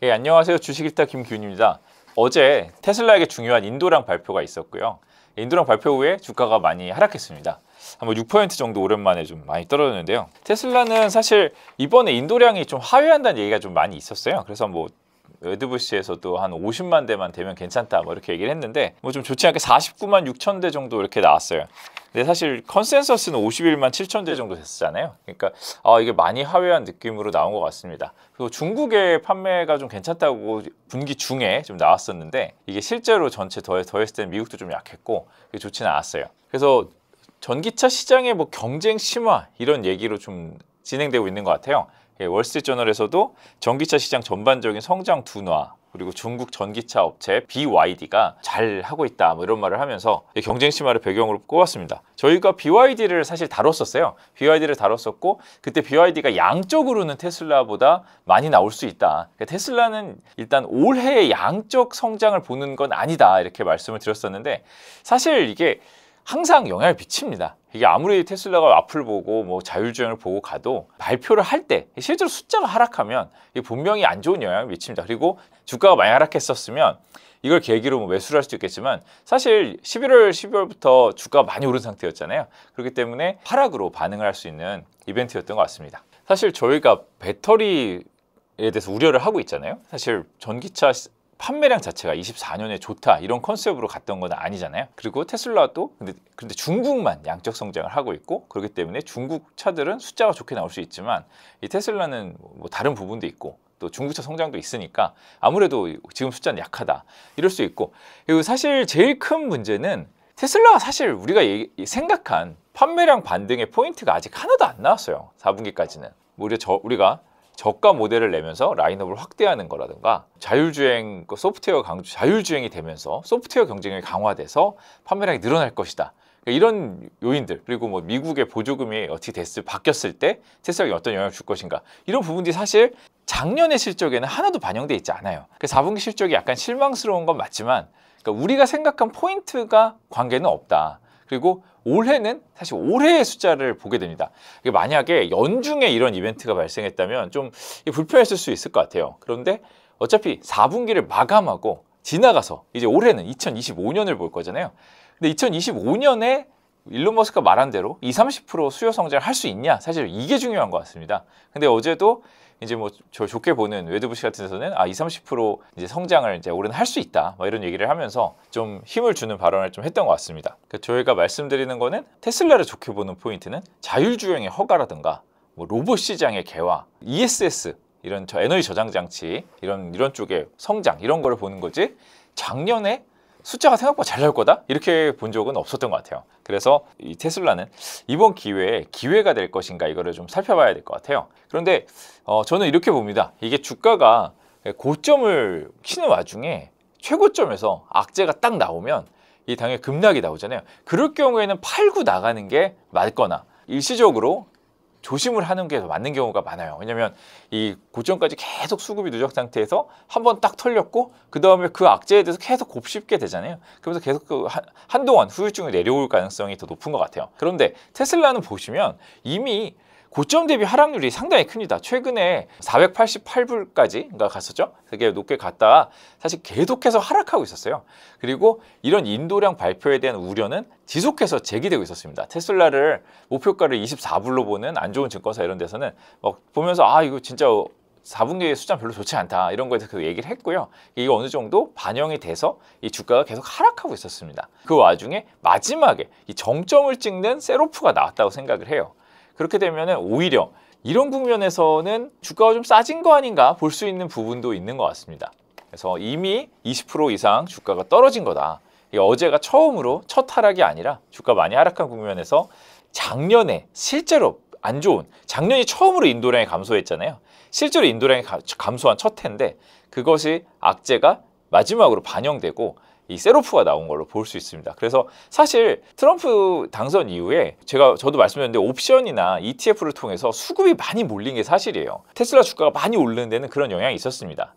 예, 안녕하세요. 주식일타 김기훈입니다. 어제 테슬라에게 중요한 인도량 발표가 있었고요. 인도량 발표 후에 주가가 많이 하락했습니다. 한번 6% 정도 오랜만에 좀 많이 떨어졌는데요. 테슬라는 사실 이번에 인도량이 좀 하회한다는 얘기가 좀 많이 있었어요. 그래서 뭐 웨드부시에서도 한 50만 대만 되면 괜찮다 뭐 이렇게 얘기를 했는데 뭐 좀 좋지 않게 49만 6천 대 정도 이렇게 나왔어요. 근데 사실 컨센서스는 51만 7천 대 정도 됐었잖아요. 그러니까 이게 많이 하회한 느낌으로 나온 것 같습니다. 그리고 중국의 판매가 좀 괜찮다고 분기 중에 좀 나왔었는데 이게 실제로 전체 더했을 때는 미국도 좀 약했고 그게 좋지는 않았어요. 그래서 전기차 시장의 뭐 경쟁 심화 이런 얘기로 좀 진행되고 있는 것 같아요. 월스트리트저널에서도 전기차 시장 전반적인 성장 둔화 그리고 중국 전기차 업체 BYD가 잘 하고 있다 뭐 이런 말을 하면서 경쟁 심화를 배경으로 꼽았습니다. 저희가 BYD를 사실 다뤘었어요. BYD를 다뤘었고 그때 BYD가 양적으로는 테슬라보다 많이 나올 수 있다. 그러니까 테슬라는 일단 올해의 양적 성장을 보는 건 아니다 이렇게 말씀을 드렸었는데 사실 이게 항상 영향을 미칩니다. 이게 아무리 테슬라가 앞을 보고 뭐 자율주행을 보고 가도 발표를 할 때 실제로 숫자가 하락하면 이게 분명히 안 좋은 영향을 미칩니다. 그리고 주가가 많이 하락했었으면 이걸 계기로 뭐 매수를 할 수도 있겠지만 사실 11월, 12월부터 주가가 많이 오른 상태였잖아요. 그렇기 때문에 하락으로 반응을 할 수 있는 이벤트였던 것 같습니다. 사실 저희가 배터리에 대해서 우려를 하고 있잖아요. 사실 전기차 판매량 자체가 24년에 좋다 이런 컨셉으로 갔던 건 아니잖아요. 그리고 테슬라도 근데 중국만 양적 성장을 하고 있고 그렇기 때문에 중국 차들은 숫자가 좋게 나올 수 있지만 이 테슬라는 뭐 다른 부분도 있고 또 중국차 성장도 있으니까 아무래도 지금 숫자는 약하다 이럴 수 있고 그리고 사실 제일 큰 문제는 테슬라가 사실 우리가 생각한 판매량 반등의 포인트가 아직 하나도 안 나왔어요. 4분기까지는 우리가 저가 모델을 내면서 라인업을 확대하는 거라든가 자율주행 소프트웨어 강조 자율주행이 되면서 소프트웨어 경쟁력이 강화돼서 판매량이 늘어날 것이다. 이런 요인들 그리고 뭐 미국의 보조금이 어떻게 바뀌었을 때 테슬라에 어떤 영향을 줄 것인가 이런 부분들이 사실 작년의 실적에는 하나도 반영돼 있지 않아요. 4분기 실적이 약간 실망스러운 건 맞지만 그러니까 우리가 생각한 포인트가 관계는 없다. 그리고 올해는 사실 올해의 숫자를 보게 됩니다. 만약에 연중에 이런 이벤트가 발생했다면 좀 불편했을 수 있을 것 같아요. 그런데 어차피 4분기를 마감하고 지나가서 이제 올해는 2025년을 볼 거잖아요. 근데 2025년에 일론 머스크가 말한 대로 20-30% 수요 성장을 할 수 있냐? 사실 이게 중요한 것 같습니다. 근데 어제도 이제 뭐 저 좋게 보는 웨드부시 같은 데서는 20-30% 이제 성장을 이제 올해는 할 수 있다. 뭐 이런 얘기를 하면서 좀 힘을 주는 발언을 좀 했던 것 같습니다. 저희가 말씀드리는 거는 테슬라를 좋게 보는 포인트는 자율주행의 허가라든가 뭐 로봇 시장의 개화, ESS 이런 에너지 저장 장치 이런 쪽의 성장 이런 거를 보는 거지. 작년에 숫자가 생각보다 잘 나올 거다? 이렇게 본 적은 없었던 것 같아요. 그래서 이 테슬라는 이번 기회에 기회가 될 것인가 이거를 좀 살펴봐야 될 것 같아요. 그런데 저는 이렇게 봅니다. 이게 주가가 고점을 치는 와중에 최고점에서 악재가 딱 나오면 이 당연히 급락이 나오잖아요. 그럴 경우에는 팔고 나가는 게 맞거나 일시적으로 조심을 하는 게 더 맞는 경우가 많아요. 왜냐면 이 고점까지 계속 수급이 누적 상태에서 한번 딱 털렸고 그 다음에 그 악재에 대해서 계속 곱씹게 되잖아요. 그러면서 계속 한동안 후유증이 내려올 가능성이 더 높은 것 같아요. 그런데 테슬라는 보시면 이미 고점 대비 하락률이 상당히 큽니다. 최근에 488불까지가 갔었죠. 되게 높게 갔다가 사실 계속해서 하락하고 있었어요. 그리고 이런 인도량 발표에 대한 우려는 지속해서 제기되고 있었습니다. 테슬라를 목표가를 24불로 보는 안 좋은 증권사 이런 데서는 막 보면서 이거 진짜 4분기의 숫자는 별로 좋지 않다 이런 거에 대해서 얘기를 했고요. 이게 어느 정도 반영이 돼서 이 주가가 계속 하락하고 있었습니다. 그 와중에 마지막에 이 정점을 찍는 셋오프가 나왔다고 생각을 해요. 그렇게 되면 오히려 이런 국면에서는 주가가 좀 싸진 거 아닌가 볼 수 있는 부분도 있는 것 같습니다. 그래서 이미 20% 이상 주가가 떨어진 거다. 어제가 처음으로 첫 하락이 아니라 주가 많이 하락한 국면에서 작년에 실제로 안 좋은 작년이 처음으로 인도량이 감소했잖아요. 실제로 인도량이 감소한 첫 해인데 그것이 악재가 마지막으로 반영되고 이 셋오프가 나온 걸로 볼 수 있습니다. 그래서 사실 트럼프 당선 이후에 저도 말씀드렸는데 옵션이나 ETF를 통해서 수급이 많이 몰린 게 사실이에요. 테슬라 주가가 많이 오르는 데는 그런 영향이 있었습니다.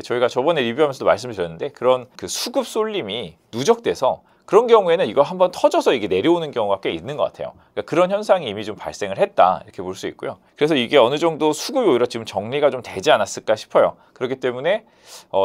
저희가 저번에 리뷰하면서도 말씀을 드렸는데 그런 그 수급 쏠림이 누적돼서 그런 경우에는 이거 한번 터져서 이게 내려오는 경우가 꽤 있는 것 같아요. 그러니까 그런 현상이 이미 좀 발생을 했다 이렇게 볼 수 있고요. 그래서 이게 어느 정도 수급이 오히려 지금 정리가 좀 되지 않았을까 싶어요. 그렇기 때문에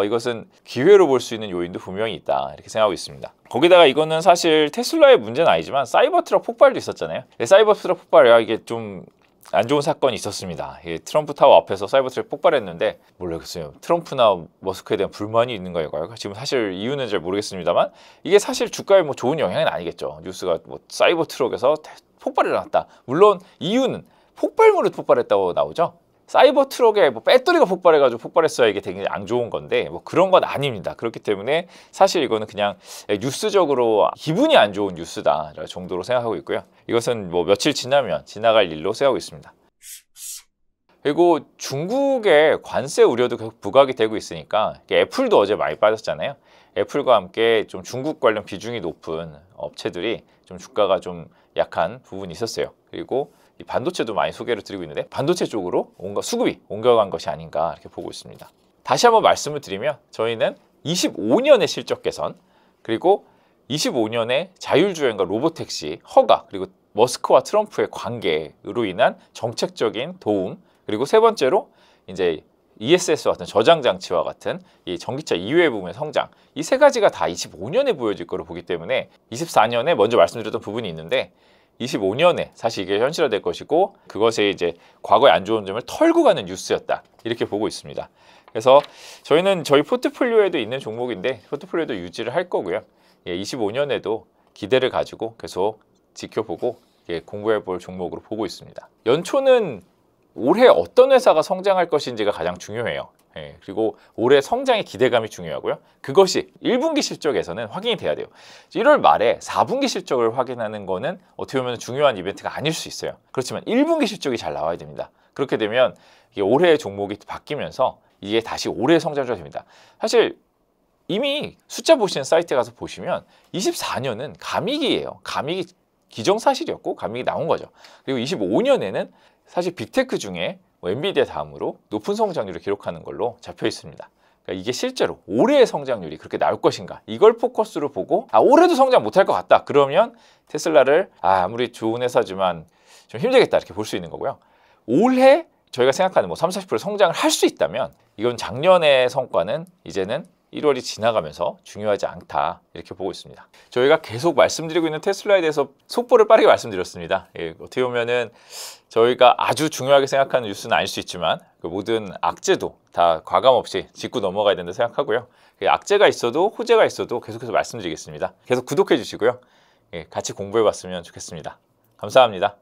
이것은 기회로 볼 수 있는 요인도 분명히 있다 이렇게 생각하고 있습니다. 거기다가 이거는 사실 테슬라의 문제는 아니지만 사이버 트럭 폭발도 있었잖아요. 사이버 트럭 폭발이야 이게 좀 안 좋은 사건이 있었습니다. 트럼프 타워 앞에서 사이버 트럭 폭발했는데 모르겠어요. 트럼프나 머스크에 대한 불만이 있는 거예요. 지금 사실 이유는 잘 모르겠습니다만 이게 사실 주가에 뭐 좋은 영향은 아니겠죠. 뉴스가 뭐 사이버 트럭에서 폭발이 일어났다. 물론 이유는 폭발물이 폭발했다고 나오죠. 사이버 트럭에 뭐 배터리가 폭발해가지고 폭발했어야 이게 되게 안 좋은 건데 뭐 그런 건 아닙니다. 그렇기 때문에 사실 이거는 그냥 뉴스적으로 기분이 안 좋은 뉴스다 정도로 생각하고 있고요. 이것은 뭐 며칠 지나면 지나갈 일로 생각하고 있습니다. 그리고 중국의 관세 우려도 계속 부각이 되고 있으니까 애플도 어제 많이 빠졌잖아요. 애플과 함께 좀 중국 관련 비중이 높은 업체들이 좀 주가가 좀 약한 부분이 있었어요. 그리고 이 반도체도 많이 소개를 드리고 있는데 반도체 쪽으로 수급이 옮겨간 것이 아닌가 이렇게 보고 있습니다. 다시 한번 말씀을 드리면 저희는 25년의 실적 개선 그리고 25년의 자율주행과 로보택시 허가 그리고 머스크와 트럼프의 관계로 인한 정책적인 도움 그리고 세 번째로 이제 ESS와 같은 저장 장치와 같은 이 전기차 이외의 부분의 성장 이 세 가지가 다 25년에 보여질 거로 보기 때문에 24년에 먼저 말씀드렸던 부분이 있는데 25년에 사실 이게 현실화될 것이고 그것에 이제 과거의 안 좋은 점을 털고 가는 뉴스였다 이렇게 보고 있습니다. 그래서 저희는 저희 포트폴리오에도 있는 종목인데 포트폴리오도 유지를 할 거고요. 25년에도 기대를 가지고 계속 지켜보고 공부해 볼 종목으로 보고 있습니다. 연초는 올해 어떤 회사가 성장할 것인지가 가장 중요해요. 그리고 올해 성장의 기대감이 중요하고요. 그것이 1분기 실적에서는 확인이 돼야 돼요. 1월 말에 4분기 실적을 확인하는 거는 어떻게 보면 중요한 이벤트가 아닐 수 있어요. 그렇지만 1분기 실적이 잘 나와야 됩니다. 그렇게 되면 이게 올해의 종목이 바뀌면서 이게 다시 올해의 성장주가 됩니다. 사실 이미 숫자 보시는 사이트에 가서 보시면 24년은 감익이에요. 감익이 기정사실이었고 감익이 나온 거죠. 그리고 25년에는 사실 빅테크 중에 엔비디아 다음으로 높은 성장률을 기록하는 걸로 잡혀 있습니다. 그러니까 이게 실제로 올해의 성장률이 그렇게 나올 것인가 이걸 포커스로 보고 올해도 성장 못할 것 같다 그러면 테슬라를 아무리 좋은 회사지만 좀 힘들겠다 이렇게 볼 수 있는 거고요. 올해 저희가 생각하는 뭐 30-40% 성장을 할 수 있다면 이건 작년의 성과는 이제는 1월이 지나가면서 중요하지 않다 이렇게 보고 있습니다. 저희가 계속 말씀드리고 있는 테슬라에 대해서 속보를 빠르게 말씀드렸습니다. 어떻게 보면은 저희가 아주 중요하게 생각하는 뉴스는 아닐 수 있지만 그 모든 악재도 다 과감없이 짚고 넘어가야 된다고 생각하고요. 악재가 있어도 호재가 있어도 계속해서 말씀드리겠습니다. 계속 구독해 주시고요. 같이 공부해 봤으면 좋겠습니다. 감사합니다.